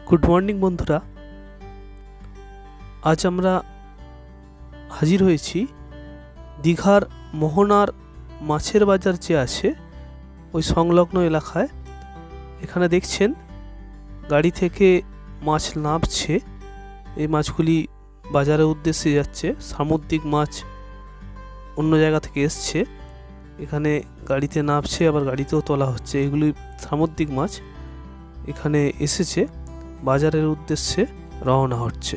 Good morning বন্ধুরা, আজ আমরা হাজির হয়েছি দীঘার মোহনার মাছের বাজার যে আছে ওই সংলগ্ন এলাকায়। এখানে দেখছেন গাড়ি থেকে মাছ নামছে। এই মাছগুলি বাজারের উদ্দেশ্যে যাচ্ছে। সামুদ্রিক মাছ অন্য জায়গা থেকে এসছে, এখানে গাড়িতে নামছে, আবার গাড়িতেও তোলা হচ্ছে। এগুলি সামুদ্রিক মাছ এখানে এসেছে, বাজারের উদ্দেশ্যে রওনা হচ্ছে।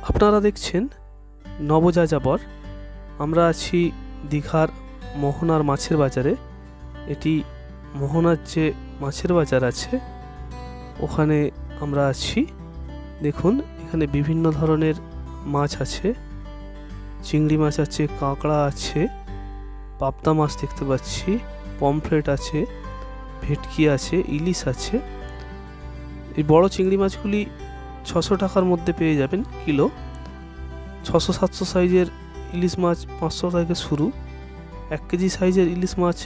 আপনারা দেখছেন নবযাযাবর। আমরা আছি দীঘার মোহনার মাছের বাজারে। এটি মোহনার যে মাছের বাজার আছে ওখানে আমরা আছি। দেখুন এখানে বিভিন্ন ধরনের মাছ আছে, চিংড়ি মাছ আছে, কাঁকড়া আছে, পাবদা মাছ দেখতে পাচ্ছি, পমফ্রেট আছে, ভেটকি আছে, ইলিশ আছে। এই বড় চিংড়ি মাছগুলি 600 টাকার মধ্যে পেয়ে যাবেন কিলো। 600-700 সাইজের ইলিশ মাছ 500 থেকে শুরু। 1 কেজি সাইজের ইলিশ মাছ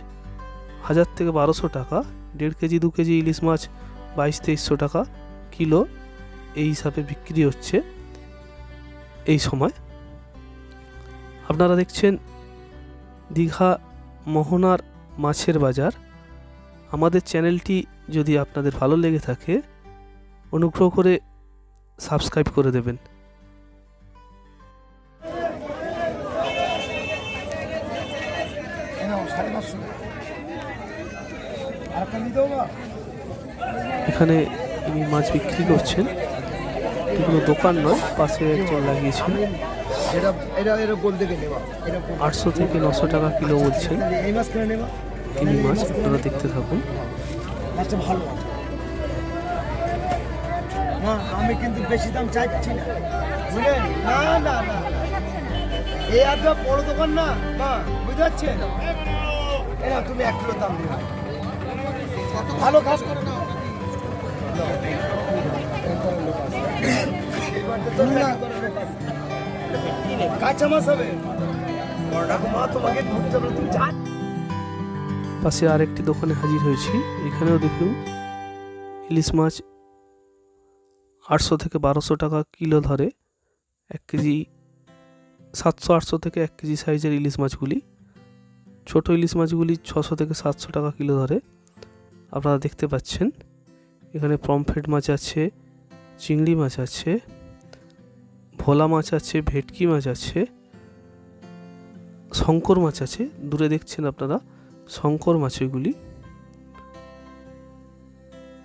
1000 থেকে 1200 টাকা। 1.5 কেজি 2 কেজি ইলিশ মাছ 2200-2300 টাকা কিলো। এই হিসাবে বিক্রি হচ্ছে এই সময়। আপনারা দেখছেন দীঘা মোহনার মাছের বাজার। আমাদের চ্যানেলটি যদি আপনাদের ভালো লেগে থাকে অনুগ্রহ করে সাবস্ক্রাইব করে দেবেন। এখানে ইনি মাছ বিক্রি করছেন, কোনো দোকান নয়, পাশে একজন লাগিয়েছেন। 800 থেকে 900 টাকা কিলো বলছেন ইনি মাছ। আপনারা দেখতে থাকুন। আমি কিন্তু বেশি দাম চাইছি না, বুঝলেন? না না না, এই একটা বড় দোকান না মা, বুঝতে পারছেন? এরা তুমি 1 কিলো দাম দিবে, ভালো কাজ করে না। কাঁচা মাছ হবে, মা তোমাকে ঘুরতে হবে, তুমি যা। পাশে আরেকটি দোকানে হাজির হয়েছি। এখানেও দেখুন ইলিশ মাছ 800 থেকে 1200 টাকা কিলো ধরে। 1 কেজি 700-800 থেকে 1 কেজি সাইজের ইলিশ মাছগুলি। ছোট ইলিশ মাছগুলি 600 থেকে 700 টাকা কিলো ধরে। আপনারা দেখতে পাচ্ছেন এখানে পমফ্রেট মাছ আছে, চিংড়ি মাছ আছে, ভোলা মাছ আছে, ভেটকি মাছ আছে, শঙ্কর মাছ আছে। দূরে দেখছেন আপনারা শঙ্কর মাছ এগুলি।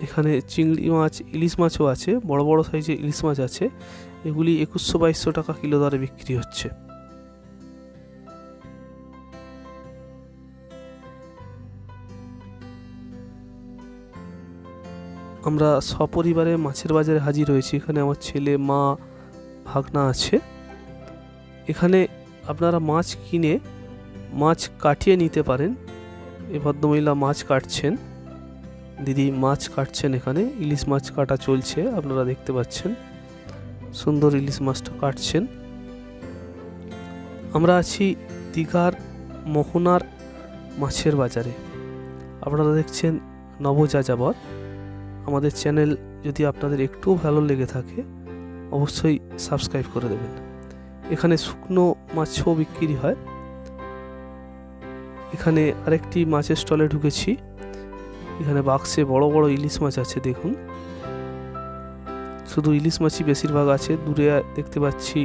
এখানে চিংড়ি মাছ, ইলিশ মাছও আছে, বড় বড় সাইজের ইলিশ মাছ আছে। এগুলি 2100-2200 টাকা কিলো দরে বিক্রি হচ্ছে। আমরা সপরিবারে মাছের বাজারে হাজির হয়েছি। এখানে আমার ছেলে, মা, ভাগনা আছে। এখানে আপনারা মাছ কিনে মাছ কাটিয়ে নিতে পারেন। এই ভদ্রমহিলা মাছ কাটছেন, দিদি মাছ কাটছেন। এখানে ইলিশ মাছ কাটা চলছে, আপনারা দেখতে পাচ্ছেন। সুন্দর ইলিশ মাছটা কাটছেন। আমরা আছি দীঘার মোহনার মাছের বাজারে। আপনারা দেখছেন নবযাযাবর। আমাদের চ্যানেল যদি আপনাদের একটু ভালো লেগে থাকে অবশ্যই সাবস্ক্রাইব করে দেবেন। এখানে শুকনো মাছও বিক্রি হয়। এখানে আরেকটি মাছের স্টলে ঢুকেছি। এখানে বাক্সে বড় বড় ইলিশ মাছ আছে। দেখুন শুধু ইলিশ মাছই বেশিরভাগ আছে। দূরে দেখতে পাচ্ছি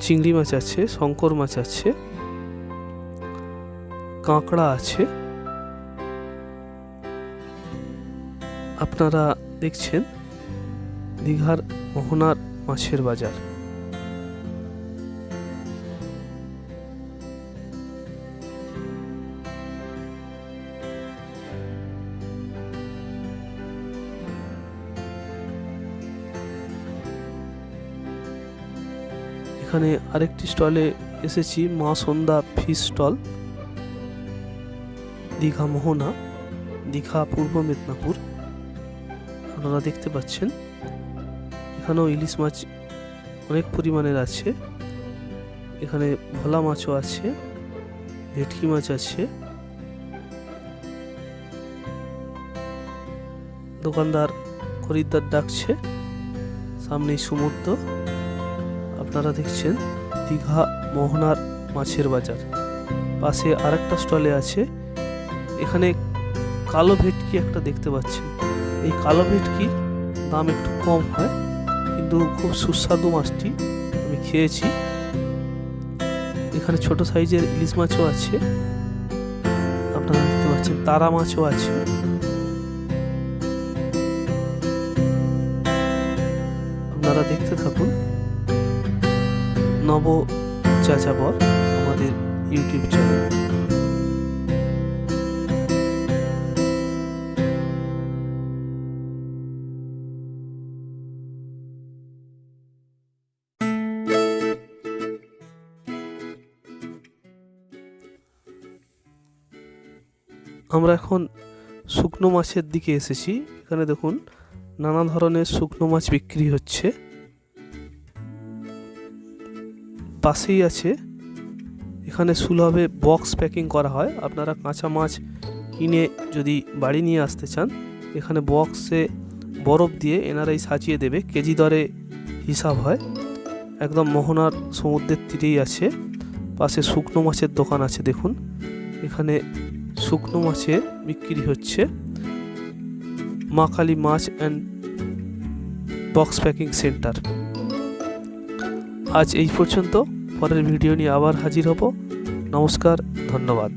চিংড়ি মাছ আছে, শঙ্কর মাছ আছে, কাঁকড়া আছে। আপনারা দেখছেন দীঘার মোহনার মাছের বাজার। এখানে আরেকটি স্টলে এসেছি, মা সন্ধ্যা ফিশ স্টল, দীঘা মোহনা, দীঘা পূর্ব মেদিনীপুর। আপনারা দেখতে পাচ্ছেন এখানেও ইলিশ মাছ অনেক পরিমাণের আছে। এখানে ভোলা মাছও আছে, ভেটকি মাছ আছে, দোকানদার খরিদ্দার ডাকছে। সামনেই সমুদ্র। আপনারা দেখছেন দীঘা মোহনার মাছের বাজার। পাশে আরেকটা স্টলে আছে। এখানে কালো ভেটকি একটা দেখতে পাচ্ছেন। এই কালো ভেটকির দাম একটু কম হয়, কিন্তু খুব সুস্বাদু মাছটি, আমি খেয়েছি। এখানে ছোট সাইজের ইলিশ মাছও আছে, আপনারা দেখতে পাচ্ছেন তারা মাছও আছে। আপনারা দেখতে থাকুন নব যাযাবর আমাদের ইউটিউব চ্যানেল। আমরা এখন শুকনো মাছের দিকে এসেছি। এখানে দেখুন নানা ধরনের শুকনো মাছ বিক্রি হচ্ছে। পাশেই আছে, এখানে সুলভে বক্স প্যাকিং করা হয়। আপনারা কাঁচা মাছ কিনে যদি বাড়ি নিয়ে আসতে চান, এখানে বক্সে বরফ দিয়ে এনারাই সাজিয়ে দেবে, কেজি দরে হিসাব হয়। একদম মোহনার সমুদ্রের তীরেই আছে। পাশে শুকনো মাছের দোকান আছে। দেখুন এখানে শুকনো মাছের বিক্রি হচ্ছে। মা কালী মাছ অ্যান্ড বক্স প্যাকিং সেন্টার। আজ এই পর্যন্ত। পরের ভিডিও নিয়ে আবার হাজির হব। নমস্কার, ধন্যবাদ।